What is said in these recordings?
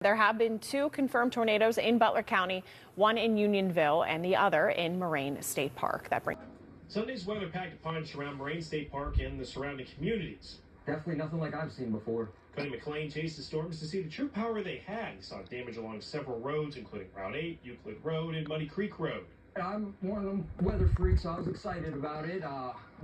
There have been two confirmed tornadoes in Butler County, one in Unionville and the other in Moraine State Park. Sunday's weather packed a punch around Moraine State Park and the surrounding communities. Definitely nothing like I've seen before. Cody McLean chased the storms to see the true power they had. He saw damage along several roads, including Route 8, Euclid Road, and Muddy Creek Road. I'm one of them weather freaks, so I was excited about it.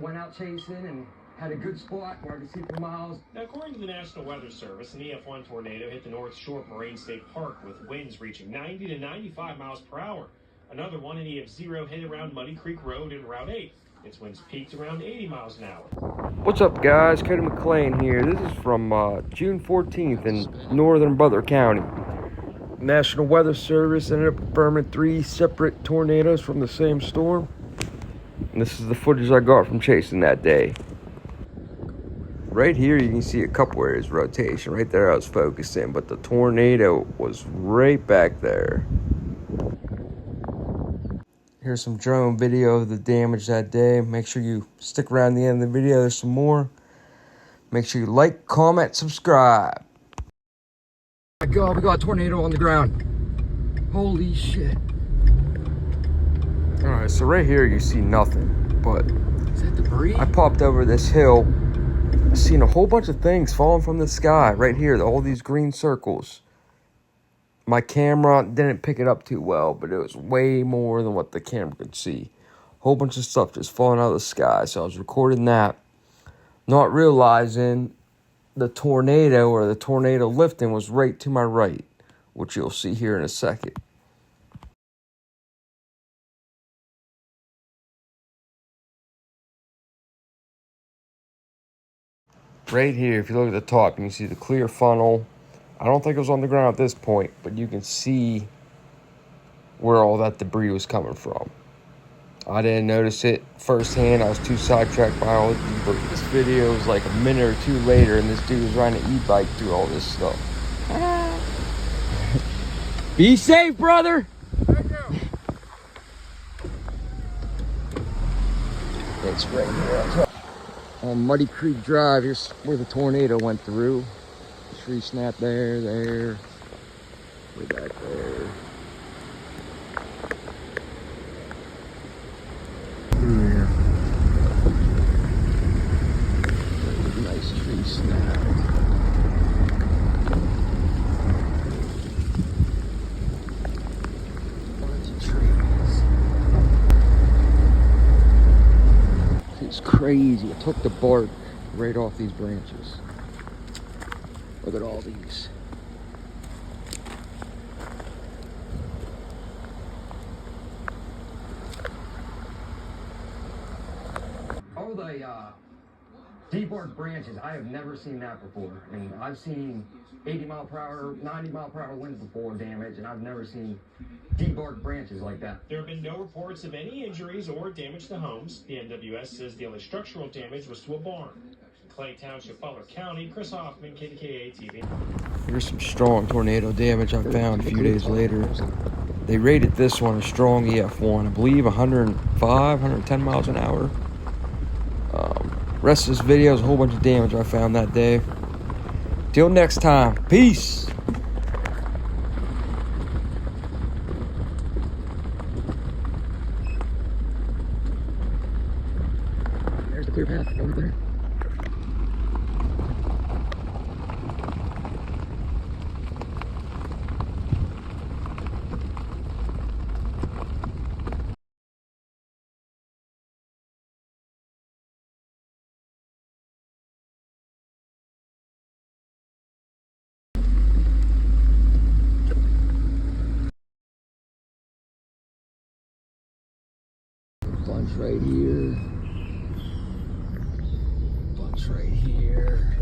Went out chasing and had a good spot where I could see for miles. Now, according to the National Weather Service, an EF1 tornado hit the North Shore of Moraine State Park with winds reaching 90 to 95 miles per hour. Another one, an EF0, hit around Muddy Creek Road and Route 8. Its winds peaked around 80 miles an hour. What's up, guys? Cody McLean here. This is from June 14th in northern Butler County. National Weather Service ended up confirming 3 separate tornadoes from the same storm. And this is the footage I got from chasing that day. Right here, you can see a couple areas of rotation. Right there, I was focusing, but the tornado was right back there. Here's some drone video of the damage that day. Make sure you stick around the end of the video. There's some more. Make sure you like, comment, subscribe. Oh my God, we got a tornado on the ground. Holy shit. All right, so right here you see nothing, but Is that debris? I popped over this hill. I seen a whole bunch of things falling from the sky right here. All these green circles. My camera didn't pick it up too well, but it was way more than what the camera could see. Whole bunch of stuff just falling out of the sky. So I was recording that, not realizing the tornado or the tornado lifting was right to my right, which you'll see here in a second. Right here, if you look at the top, you can see the clear funnel. I don't think it was on the ground at this point, but you can see where all that debris was coming from. I didn't notice it firsthand. I was too sidetracked by all this, but this video was like a minute or two later, and this dude was riding an e-bike through all this stuff. Be safe, brother! Thank you. It's right here. On Muddy Creek Drive, here's where the tornado went through. Tree snap there, way back there. Through here. Nice tree snap. Bunch of trees. It's crazy. I took the bark right off these branches. Look at all these. All the debarked branches, I have never seen that before. And I've seen 80 mile per hour, 90 mile per hour winds before damage, and I've never seen debarked branches like that. There have been no reports of any injuries or damage to homes. The NWS says the only structural damage was to a barn. Clay Township, Butler County, Chris Hoffman, KDKA TV. Here's some strong tornado damage I found a few days later. They rated this one a strong EF1, I believe 105, 110 miles an hour. Rest of this video is a whole bunch of damage I found that day. Till next time, peace! There's the clear path over there. Bunch right here. Bunch right here.